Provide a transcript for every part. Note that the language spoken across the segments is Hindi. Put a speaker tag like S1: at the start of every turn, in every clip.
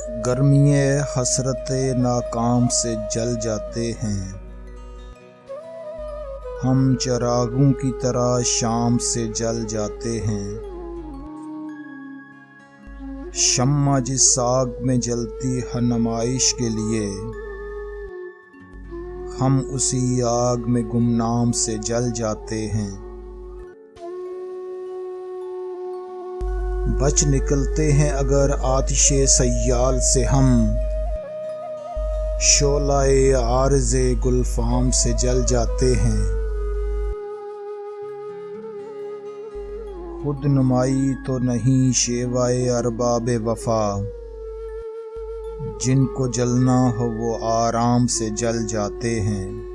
S1: गर्मिये हसरते नाकाम से जल जाते हैं। हम चिरागों की तरह शाम से जल जाते हैं। शम्मा जिस आग में जलती है नुमाइश के लिए, हम उसी आग में गुमनाम से जल जाते हैं। बच निकलते हैं अगर आतिशे सय्याल से हम, शोलाए आरज़े गुलफाम से जल जाते हैं। खुद नुमाई तो नहीं शेवाए अरबाबे वफा, जिनको जलना हो वो आराम से जल जाते हैं।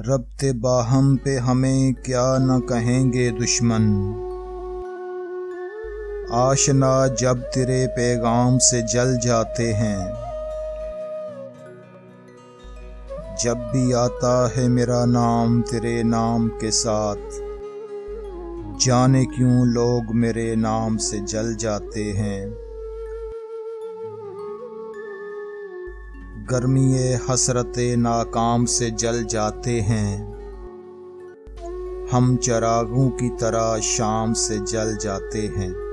S1: रब्ते बाहम पे हमें क्या न कहेंगे दुश्मन, आशना जब तेरे पैगाम से जल जाते हैं। जब भी आता है मेरा नाम तेरे नाम के साथ, जाने क्यों लोग मेरे नाम से जल जाते हैं। गर्मिये हसरते नाकाम से जल जाते हैं। हम चिरागों की तरह शाम से जल जाते हैं।